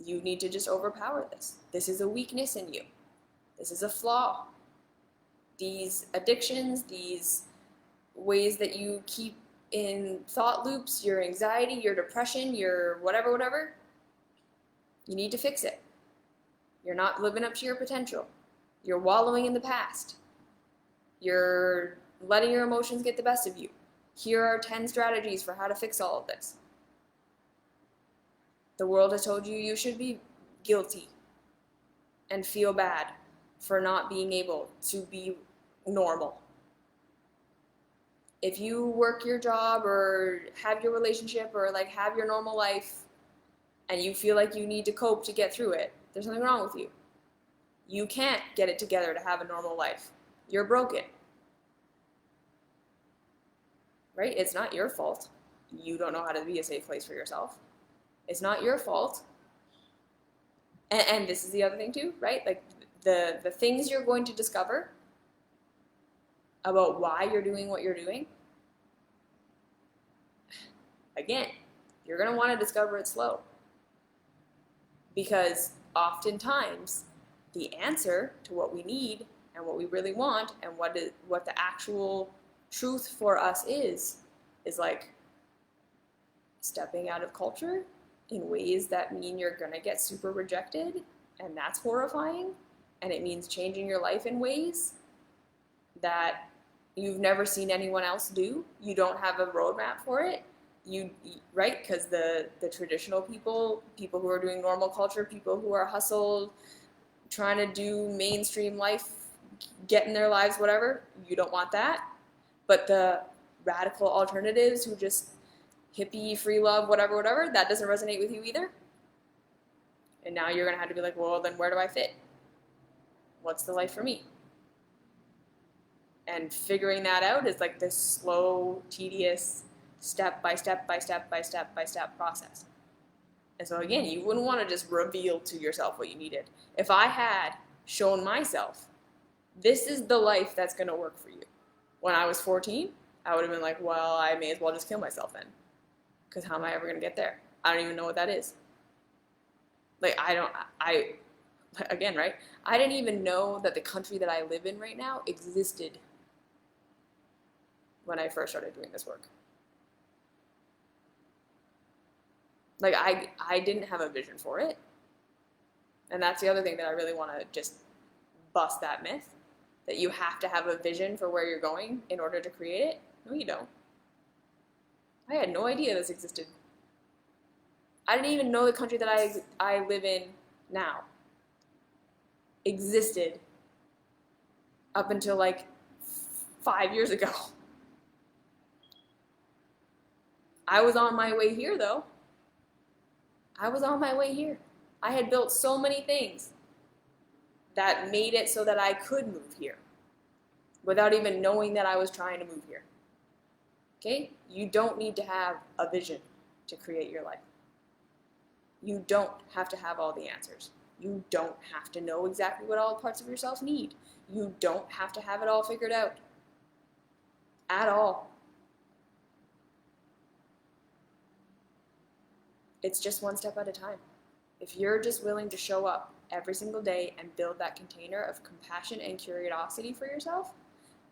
You need to just overpower this. This is a weakness in you. This is a flaw. These addictions, these ways that you keep in thought loops, your anxiety, your depression, your whatever, you need to fix it. You're not living up to your potential. You're wallowing in the past. You're letting your emotions get the best of you. Here are 10 strategies for how to fix all of this. The world has told you you should be guilty and feel bad for not being able to be normal. If you work your job or have your relationship or like have your normal life and you feel like you need to cope to get through it, there's something wrong with you. You can't get it together to have a normal life. You're broken. Right? It's not your fault. You don't know how to be a safe place for yourself. It's not your fault. And this is the other thing too, right? Like the things you're going to discover about why you're doing what you're doing, again, you're going to want to discover it slow. Because oftentimes, the answer to what we need and what we really want and what the actual truth for us is like stepping out of culture in ways that mean you're going to get super rejected, and that's horrifying, and it means changing your life in ways that you've never seen anyone else do. You don't have a roadmap for it. Right? Because the traditional people who are doing normal culture, people who are hustled, trying to do mainstream life, getting their lives, whatever, you don't want that. But the radical alternatives who just hippie, free love, whatever, that doesn't resonate with you either. And now you're going to have to be like, well, then where do I fit? What's the life for me? And figuring that out is like this slow, tedious, step by step process. And so again, you wouldn't want to just reveal to yourself what you needed. If I had shown myself, this is the life that's going to work for you. When I was 14, I would have been like, well, I may as well just kill myself then. Because how am I ever going to get there? I don't even know what that is. Like, again, right? I didn't even know that the country that I live in right now existed when I first started doing this work. Like, I didn't have a vision for it. And that's the other thing that I really want to just bust that myth, that you have to have a vision for where you're going in order to create it. No, you don't. I had no idea this existed. I didn't even know the country that I live in now existed up until like 5 years ago. I was on my way here, though. I was on my way here. I had built so many things that made it so that I could move here without even knowing that I was trying to move here. Okay? You don't need to have a vision to create your life. You don't have to have all the answers. You don't have to know exactly what all parts of yourself need. You don't have to have it all figured out. At all. It's just one step at a time. If you're just willing to show up every single day and build that container of compassion and curiosity for yourself,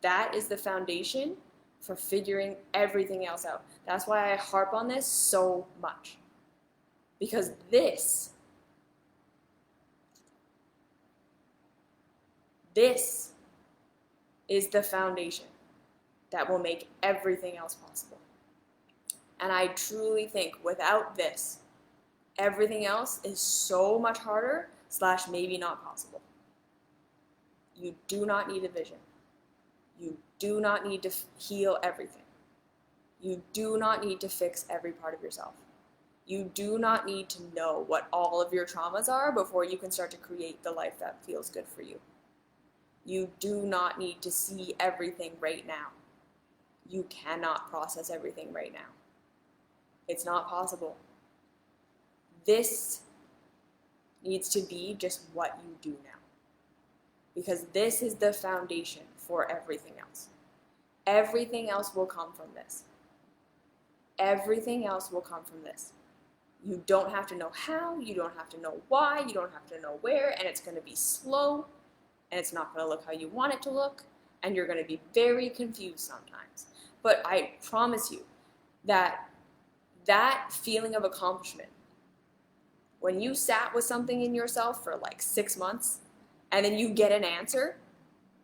that is the foundation for figuring everything else out. That's why I harp on this so much. Because this is the foundation that will make everything else possible. And I truly think without this, everything else is so much harder / maybe not possible. You do not need a vision. You do not need to heal everything. You do not need to fix every part of yourself. You do not need to know what all of your traumas are before you can start to create the life that feels good for you. You do not need to see everything right now. You cannot process everything right now. It's not possible. This needs to be just what you do now. Because this is the foundation for everything else. Everything else will come from this. Everything else will come from this. You don't have to know how, you don't have to know why, you don't have to know where, and it's going to be slow, and it's not going to look how you want it to look, and you're going to be very confused sometimes. But I promise you that feeling of accomplishment, when you sat with something in yourself for like 6 months, and then you get an answer,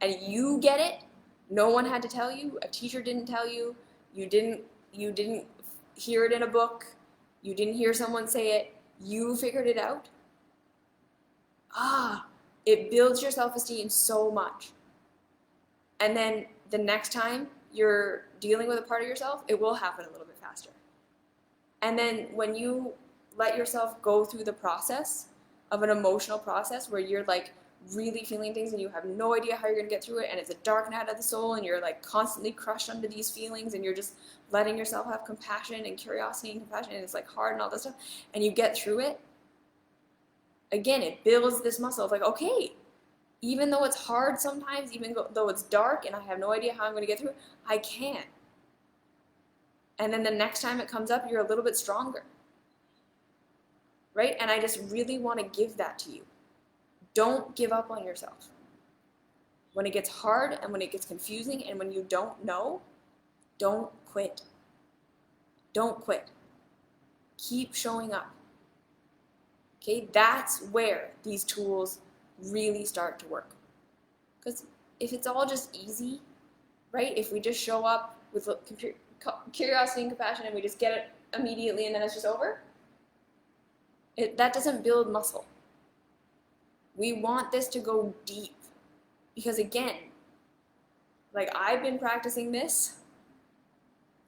and you get it, no one had to tell you, a teacher didn't tell you, you didn't hear it in a book, you didn't hear someone say it, you figured it out. It builds your self-esteem so much. And then the next time you're dealing with a part of yourself, it will happen a little bit faster. And then when you let yourself go through the process of an emotional process where you're like really feeling things and you have no idea how you're going to get through it, and it's a dark night of the soul, and you're like constantly crushed under these feelings, and you're just letting yourself have compassion and curiosity and compassion, and it's like hard and all this stuff, and you get through it, again, it builds this muscle of like, okay, even though it's hard sometimes, even though it's dark and I have no idea how I'm going to get through it, I can. And then the next time it comes up, you're a little bit stronger. Right? And I just really want to give that to you. Don't give up on yourself. When it gets hard and when it gets confusing and when you don't know, don't quit. Don't quit. Keep showing up. Okay? That's where these tools really start to work. Because if it's all just easy, right? If we just show up with curiosity and compassion and we just get it immediately and then it's just over, that doesn't build muscle. We want this to go deep. Because again, like I've been practicing this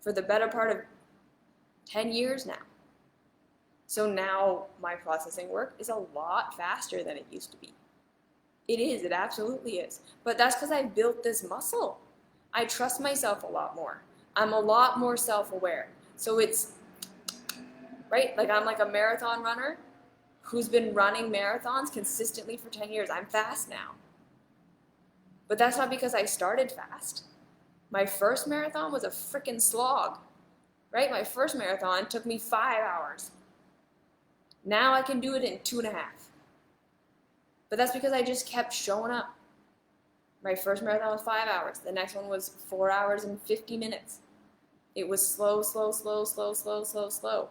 for the better part of 10 years now. So now my processing work is a lot faster than it used to be. It is, it absolutely is. But that's because I built this muscle. I trust myself a lot more. I'm a lot more self-aware. So it's, right? Like I'm like a marathon runner who's been running marathons consistently for 10 years. I'm fast now. But that's not because I started fast. My first marathon was a freaking slog, right? My first marathon took me 5 hours. Now I can do it in 2.5. But that's because I just kept showing up. My first marathon was 5 hours. The next one was 4 hours and 50 minutes. It was slow, slow, slow, slow, slow, slow, slow.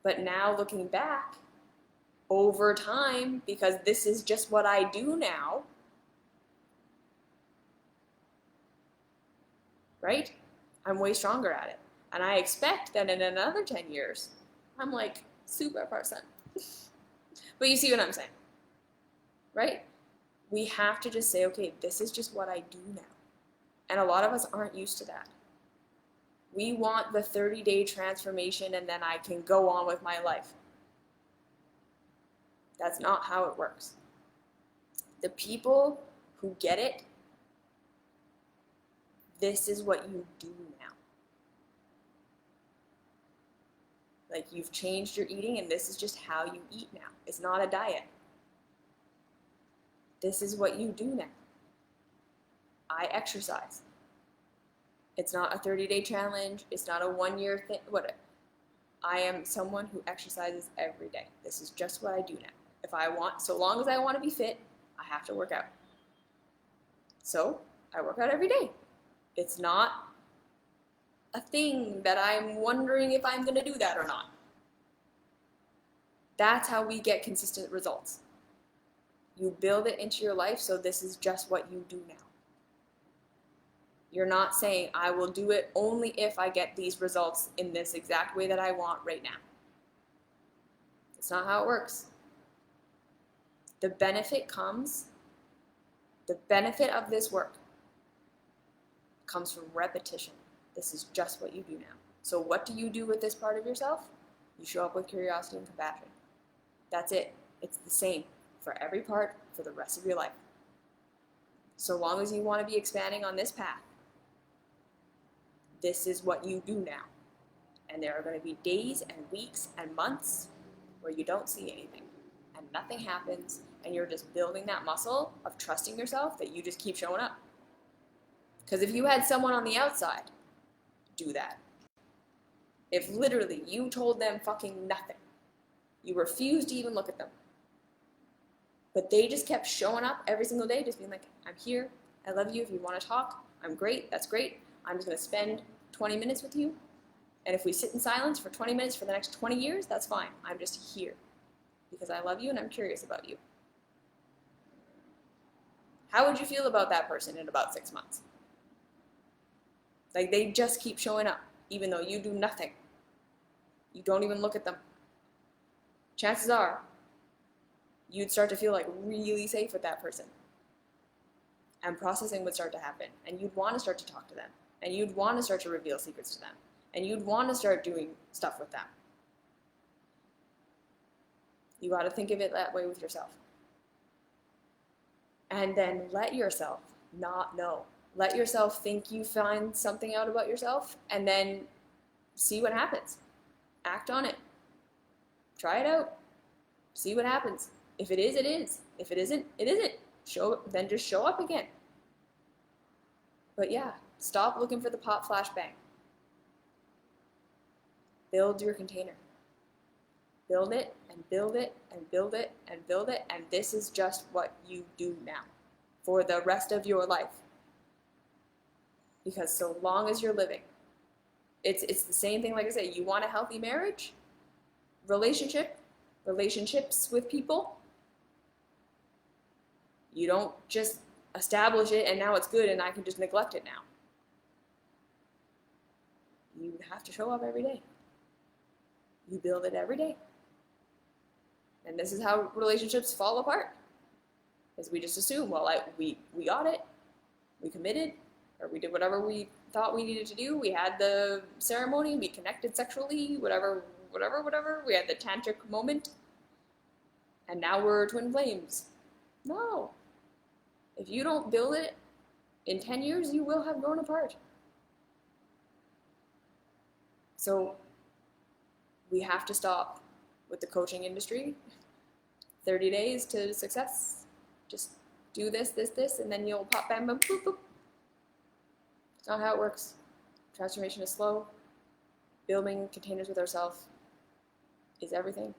But now looking back, over time, because this is just what I do now, right? I'm way stronger at it. And I expect that in another 10 years, I'm like super person. But you see what I'm saying, right? We have to just say, okay, this is just what I do now. And a lot of us aren't used to that. We want the 30-day transformation and then I can go on with my life. That's not how it works. The people who get it, this is what you do now. Like, you've changed your eating and this is just how you eat now. It's not a diet. This is what you do now. I exercise. It's not a 30-day challenge. It's not a 1-year thing. Whatever. I am someone who exercises every day. This is just what I do now. If I want, so long as I want to be fit, I have to work out. So I work out every day. It's not a thing that I'm wondering if I'm going to do that or not. That's how we get consistent results. You build it into your life, so this is just what you do now. You're not saying, I will do it only if I get these results in this exact way that I want right now. That's not how it works. The benefit of this work comes from repetition. This is just what you do now. So what do you do with this part of yourself? You show up with curiosity and compassion. That's it. It's the same for every part for the rest of your life. So long as you want to be expanding on this path, this is what you do now. And there are going to be days and weeks and months where you don't see anything and nothing happens and you're just building that muscle of trusting yourself that you just keep showing up. Because if you had someone on the outside do that, if literally you told them fucking nothing, you refused to even look at them, but they just kept showing up every single day, just being like, I'm here, I love you, if you want to talk, I'm great, that's great, I'm just going to spend 20 minutes with you, and if we sit in silence for 20 minutes for the next 20 years, that's fine, I'm just here, because I love you and I'm curious about you. How would you feel about that person in about 6 months? Like, they just keep showing up, even though you do nothing. You don't even look at them. Chances are, you'd start to feel like really safe with that person. And processing would start to happen. And you'd want to start to talk to them. And you'd want to start to reveal secrets to them. And you'd want to start doing stuff with them. You got to think of it that way with yourself. And then let yourself not know. Let yourself think you find something out about yourself and then see what happens. Act on it. Try it out. See what happens. If it is, it is. If it isn't, it isn't. Then just show up again. But yeah, stop looking for the pop flashbang. Build your container. Build it and build it and build it and build it, and this is just what you do now for the rest of your life. Because so long as you're living, it's the same thing. Like I said, you want a healthy marriage, relationships with people. You don't just establish it and now it's good and I can just neglect it now. You have to show up every day. You build it every day. And this is how relationships fall apart. Because we just assume, well, we got it, we committed, or we did whatever we thought we needed to do. We had the ceremony, we connected sexually, whatever. We had the tantric moment, and now we're twin flames. No. If you don't build it, in 10 years, you will have grown apart. So we have to stop with the coaching industry. 30 days to success. Just do this, and then you'll pop, bam, bam, boop, boop. It's not how it works. Transformation is slow. Building containers with ourselves is everything.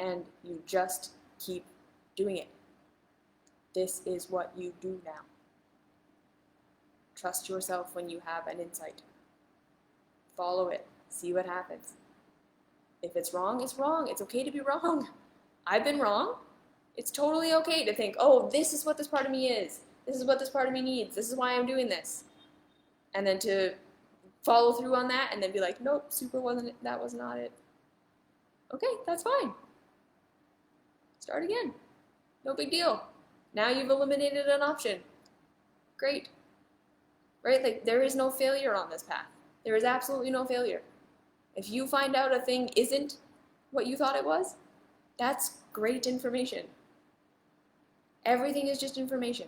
And you just keep doing it. This is what you do now. Trust yourself when you have an insight. Follow it. See what happens. If it's wrong, it's wrong. It's okay to be wrong. I've been wrong. It's totally okay to think, oh, this is what this part of me is. This is what this part of me needs. This is why I'm doing this. And then to follow through on that and then be like, nope, that was not it. Okay, that's fine. Start again. No big deal. Now you've eliminated an option. Great. Right? Like, there is no failure on this path. There is absolutely no failure. If you find out a thing isn't what you thought it was, that's great information. Everything is just information.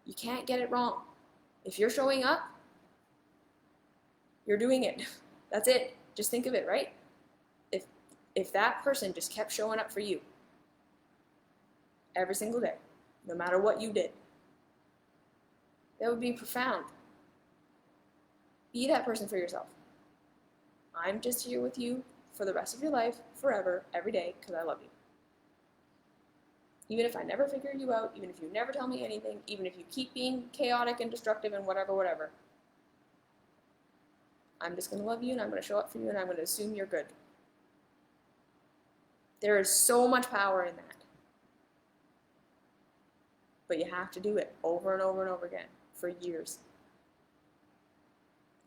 You can't get it wrong. If you're showing up, you're doing it. That's it. Just think of it, right? If that person just kept showing up for you every single day, no matter what you did, that would be profound. Be that person for yourself. I'm just here with you for the rest of your life, forever, every day, because I love you. Even if I never figure you out, even if you never tell me anything, even if you keep being chaotic and destructive and whatever, I'm just going to love you and I'm going to show up for you and I'm going to assume you're good. There is so much power in that. But you have to do it over and over and over again for years.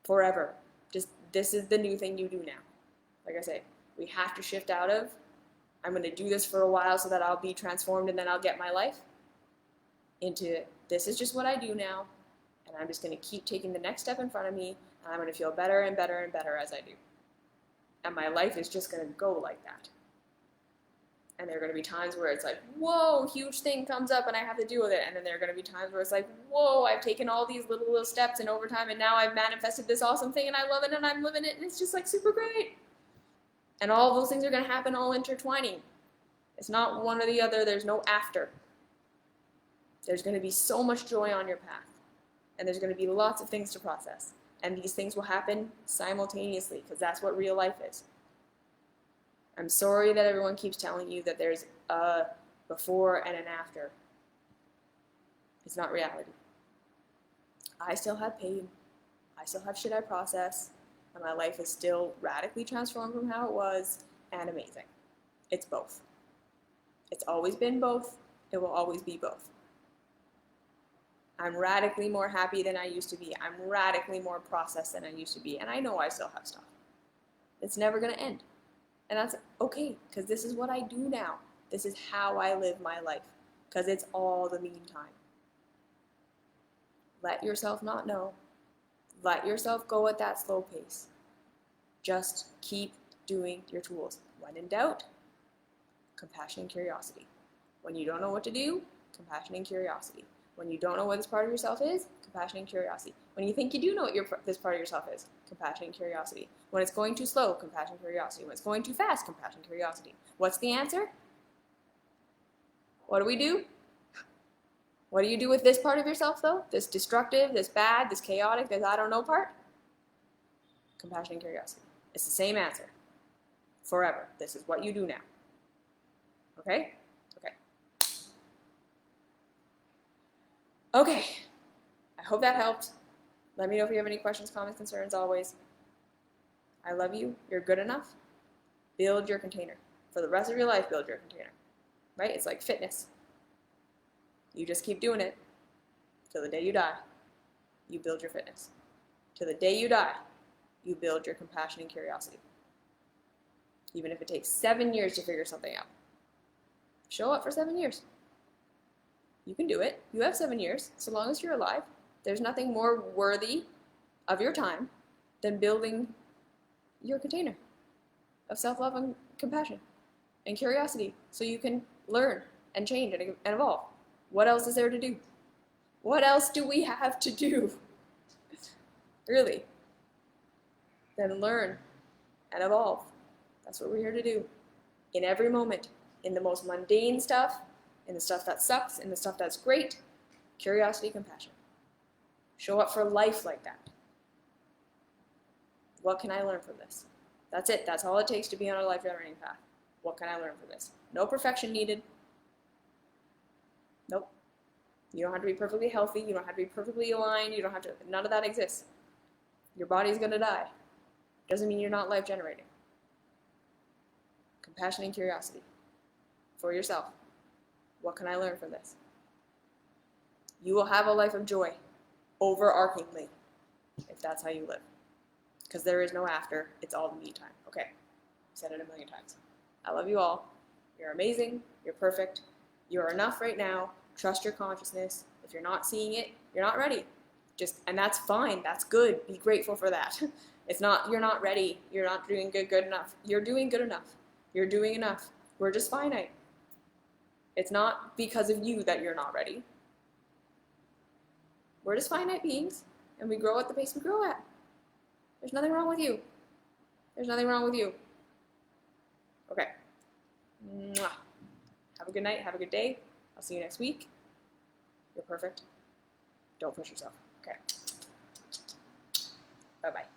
Forever. Just, this is the new thing you do now. Like I say, we have to shift out of, I'm going to do this for a while so that I'll be transformed and then I'll get my life, into, this is just what I do now, and I'm just going to keep taking the next step in front of me, and I'm going to feel better and better and better as I do. And my life is just going to go like that. And there are going to be times where it's like, whoa, huge thing comes up and I have to deal with it. And then there are going to be times where it's like, whoa, I've taken all these little steps and over time and now I've manifested this awesome thing and I love it and I'm living it and it's just like super great. And all those things are going to happen all intertwining. It's not one or the other. There's no after. There's going to be so much joy on your path. And there's going to be lots of things to process. And these things will happen simultaneously because that's what real life is. I'm sorry that everyone keeps telling you that there's a before and an after. It's not reality. I still have pain. I still have shit I process. And my life is still radically transformed from how it was and amazing. It's both. It's always been both. It will always be both. I'm radically more happy than I used to be. I'm radically more processed than I used to be. And I know I still have stuff. It's never going to end. And that's okay, because this is what I do now. This is how I live my life, because it's all the meantime. Let yourself not know. Let yourself go at that slow pace. Just keep doing your tools. When in doubt, compassion and curiosity. When you don't know what to do, compassion and curiosity. When you don't know what this part of yourself is, compassion and curiosity. When you think you do know what this part of yourself is, compassion and curiosity. When it's going too slow, compassion and curiosity. When it's going too fast, compassion and curiosity. What's the answer? What do? What do you do with this part of yourself, though? This destructive, this bad, this chaotic, this I don't know part? Compassion and curiosity. It's the same answer. Forever. This is what you do now. Okay? Okay. I hope that helped. Let me know if you have any questions, comments, concerns, always. I love you. You're good enough. Build your container. For the rest of your life, build your container. Right? It's like fitness. You just keep doing it till the day you die. You build your fitness. Till the day you die, you build your compassion and curiosity. Even if it takes 7 years to figure something out. Show up for 7 years. You can do it. You have 7 years, so long as you're alive. There's nothing more worthy of your time than building your container of self-love and compassion and curiosity so you can learn and change and evolve. What else is there to do? What else do we have to do? Really? Then learn and evolve. That's what we're here to do. In every moment. In the most mundane stuff, in the stuff that sucks, in the stuff that's great, curiosity, compassion. Show up for life like that. What can I learn from this? That's it. That's all it takes to be on a life-generating path. What can I learn from this? No perfection needed. Nope. You don't have to be perfectly healthy. You don't have to be perfectly aligned. You don't have to, none of that exists. Your body's going to die. Doesn't mean you're not life-generating. Compassion and curiosity for yourself. What can I learn from this? You will have a life of joy, overarchingly, if that's how you live. Because there is no after, it's all the me time. Okay, I said it a million times. I love you all. You're amazing, you're perfect, you're enough right now. Trust your consciousness. If you're not seeing it, you're not ready. And that's fine, that's good. Be grateful for that. It's not, you're not ready, you're not doing good enough. You're doing good enough. You're doing enough. We're just finite. It's not because of you that you're not ready. We're just finite beings, and we grow at the pace we grow at. There's nothing wrong with you. There's nothing wrong with you. Okay. Mwah. Have a good night. Have a good day. I'll see you next week. You're perfect. Don't push yourself. Okay. Bye-bye.